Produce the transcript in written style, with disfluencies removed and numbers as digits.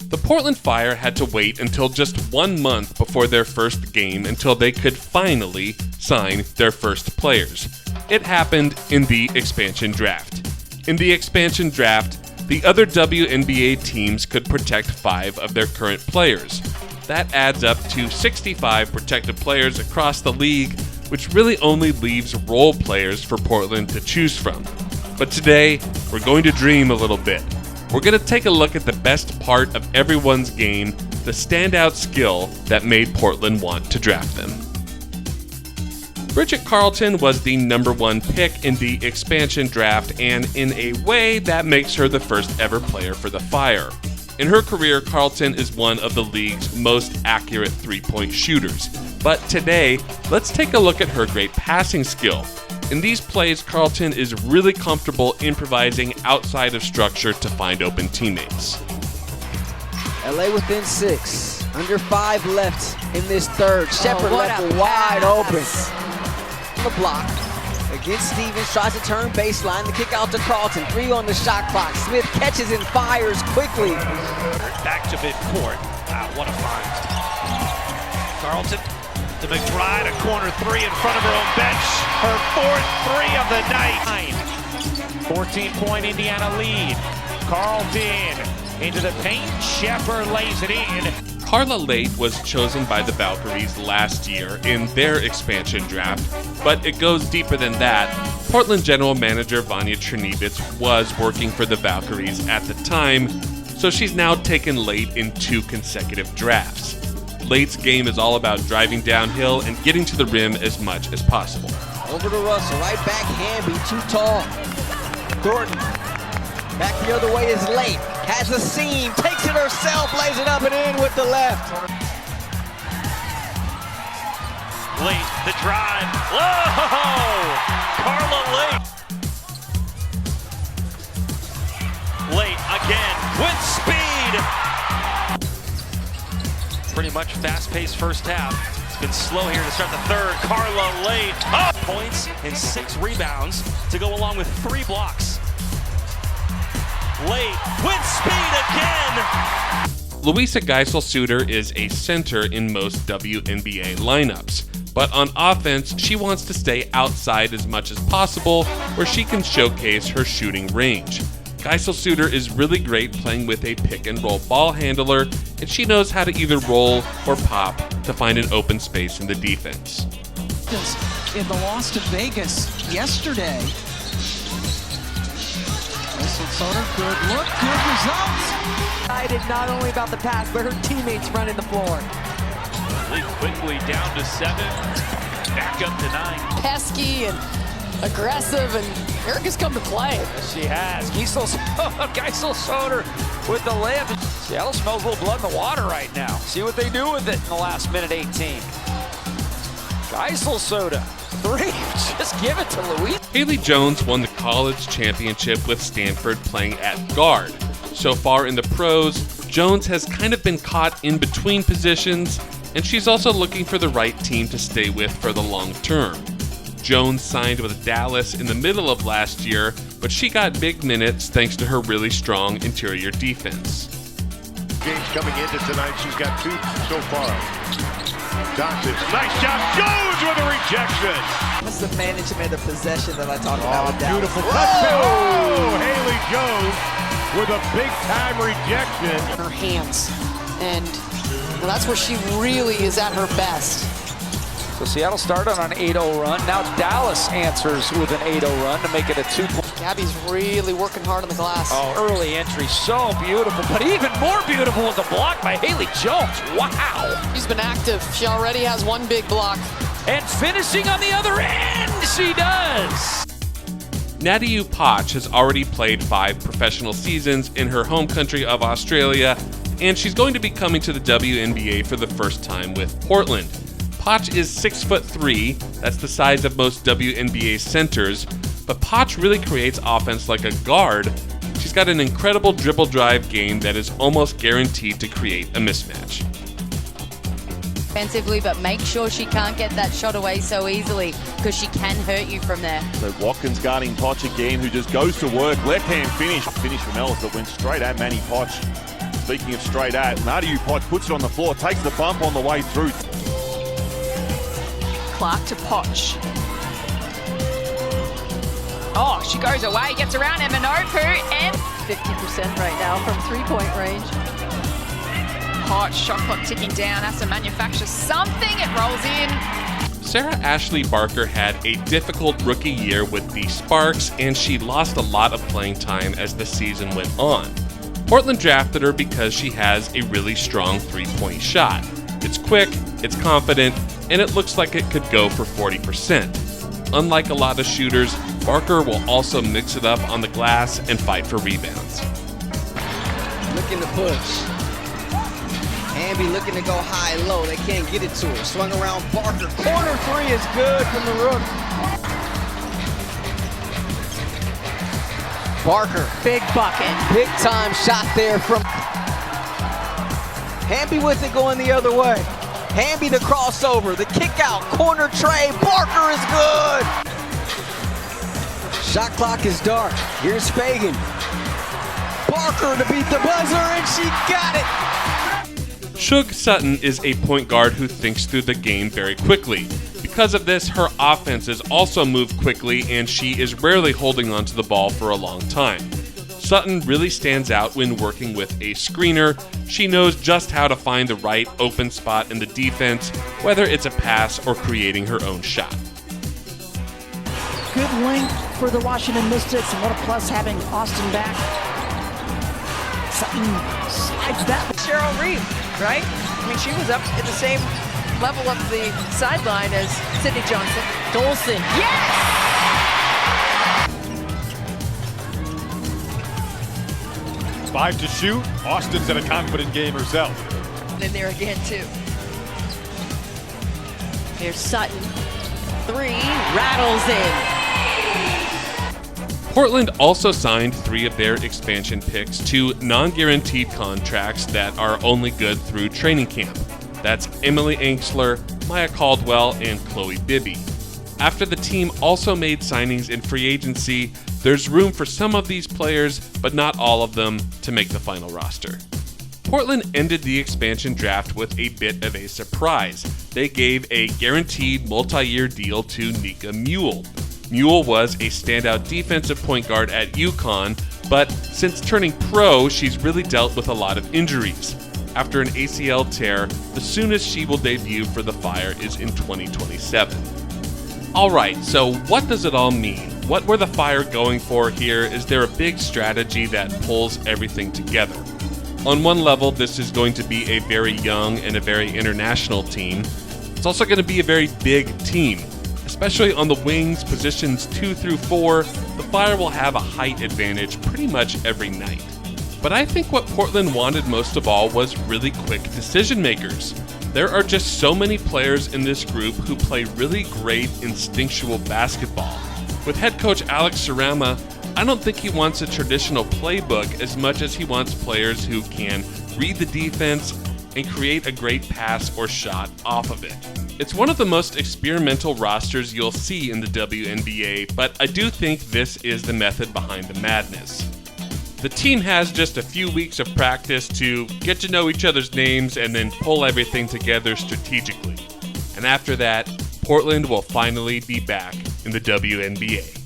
The Portland Fire had to wait until just 1 month before their first game until they could finally sign their first players. It happened in the Expansion Draft. In the Expansion Draft, the other WNBA teams could protect 5 of their current players. That adds up to 65 protected players across the league, which really only leaves role players for Portland to choose from. But today, we're going to dream a little bit. We're going to take a look at the best part of everyone's game, the standout skill that made Portland want to draft them. Bridget Carleton was the #1 pick in the Expansion Draft, and in a way that makes her the first ever player for the Fire. In her career, Carleton is one of the league's most accurate three-point shooters. But today, let's take a look at her great passing skill. In these plays, Carleton is really comfortable improvising outside of structure to find open teammates. LA within 6. Under 5 left in this third. Shepard left wide open. On the block. Against Stevens, tries to turn baseline. The kick out to Carleton. 3 on the shot clock. Smith catches and fires quickly. Back to midcourt. What a find. Carleton to McBride, a corner 3 in front of her own bench. Her 4th 3 of the night. 14-point Indiana lead. Carleton into the paint. Shepard lays it in. Carla Late was chosen by the Valkyries last year in their expansion draft, but it goes deeper than that. Portland general manager Vanya Chernivets was working for the Valkyries at the time, so she's now taken Late in 2 consecutive drafts. Late's game is all about driving downhill and getting to the rim as much as possible. Over to Russell, right back Hamby, too tall. Thornton, back the other way is Late. Has a seam, takes it herself, lays it up and in with the left. Late, the drive. Whoa! Carla Late. Late again with speed. Pretty much fast-paced first half. It's been slow here to start the third. Carla Late. Oh! Points and 6 rebounds to go along with 3 blocks. Late with speed again. Louisa Geisel-Suter is a center in most WNBA lineups, but on offense, she wants to stay outside as much as possible where she can showcase her shooting range. Geisel-Suter is really great playing with a pick-and-roll ball handler, and she knows how to either roll or pop to find an open space in the defense. In the loss to Vegas yesterday, Geisel-Suter, good look, good results. Excited not only about the pass, but her teammates running the floor. Lee quickly down to 7, back up to 9. Pesky and aggressive, and Erica's come to play. Yes, she has. Geisel-Suter with the layup. Seattle smells a little blood in the water right now. See what they do with it in the last minute 18. Geisel-Suter, 3. Just give it to Louise. Haley Jones won the college championship with Stanford playing at guard. So far in the pros, Jones has kind of been caught in between positions, and she's also looking for the right team to stay with for the long term. Jones signed with Dallas in the middle of last year, but she got big minutes thanks to her really strong interior defense. Games coming into tonight, she's got 2 so far. Doncic, nice job, Jones with a rejection. That's the management of possession that I talked about with Dallas. Beautiful touch. Oh, Haley Jones with a big-time rejection. Her hands, and that's where she really is at her best. So Seattle started on an 8-0 run. Now Dallas answers with an 8-0 run to make it a 2-point. Gabby's really working hard on the glass. Oh, early entry, so beautiful, but even more beautiful was the block by Haley Jones. Wow. She's been active. She already has 1 big block. And finishing on the other end, she does. Nadiu Poch has already played 5 professional seasons in her home country of Australia, and she's going to be coming to the WNBA for the first time with Portland. Poch is 6'3", that's the size of most WNBA centers, but Poch really creates offense like a guard. She's got an incredible dribble drive game that is almost guaranteed to create a mismatch. Defensively, but make sure she can't get that shot away so easily because she can hurt you from there. So Watkins guarding Poch again, who just goes to work. Left hand finish from Ellis that went straight at Manny Poch. Speaking of straight at, Nadiu puts it on the floor, takes the bump on the way through. Clark to Poch. Oh, she goes away, gets around Eminopu, and 50% right now from three-point range. Poch, shot clock ticking down, has to manufacture something, it rolls in. Sarah Ashley Barker had a difficult rookie year with the Sparks, and she lost a lot of playing time as the season went on. Portland drafted her because she has a really strong three-point shot. It's quick, it's confident, and it looks like it could go for 40%. Unlike a lot of shooters, Barker will also mix it up on the glass and fight for rebounds. Looking to push. Hamby looking to go high-low. They can't get it to her. Swung around Barker. Corner three is good from the rook. Barker. Big bucket. Big time shot there from Hamby with it going the other way. Hamby the crossover. The kick out. Corner tray. Barker is good. Shot clock is dark. Here's Fagan. Barker to beat the buzzer, and she got it. Shug Sutton is a point guard who thinks through the game very quickly. Because of this, her offenses also move quickly, and she is rarely holding onto the ball for a long time. Sutton really stands out when working with a screener. She knows just how to find the right open spot in the defense, whether it's a pass or creating her own shot. Good length for the Washington Mystics, and what a plus having Austin back. Sutton slides that. Cheryl Reeve, right? I mean, she was up at the same level of the sideline as Sydney Johnson. Dolson. Yes! 5 to shoot. Austin's in a confident game herself. And in there again, too. Here's Sutton. Three. Rattles in. Portland also signed 3 of their expansion picks to non-guaranteed contracts that are only good through training camp. That's Emily Anxler, Maya Caldwell, and Chloe Bibby. After the team also made signings in free agency, there's room for some of these players, but not all of them, to make the final roster. Portland ended the expansion draft with a bit of a surprise. They gave a guaranteed multi-year deal to Nika Mule. Mule was a standout defensive point guard at UConn, but since turning pro, she's really dealt with a lot of injuries. After an ACL tear, the soonest she will debut for the Fire is in 2027. Alright, so what does it all mean? What were the Fire going for here? Is there a big strategy that pulls everything together? On one level, this is going to be a very young and a very international team. It's also going to be a very big team. Especially on the wings, positions 2 through 4, the Fire will have a height advantage pretty much every night. But I think what Portland wanted most of all was really quick decision makers. There are just so many players in this group who play really great instinctual basketball. With head coach Alex Sarama, I don't think he wants a traditional playbook as much as he wants players who can read the defense and create a great pass or shot off of it. It's one of the most experimental rosters you'll see in the WNBA, but I do think this is the method behind the madness. The team has just a few weeks of practice to get to know each other's names and then pull everything together strategically. And after that, Portland will finally be back in the WNBA.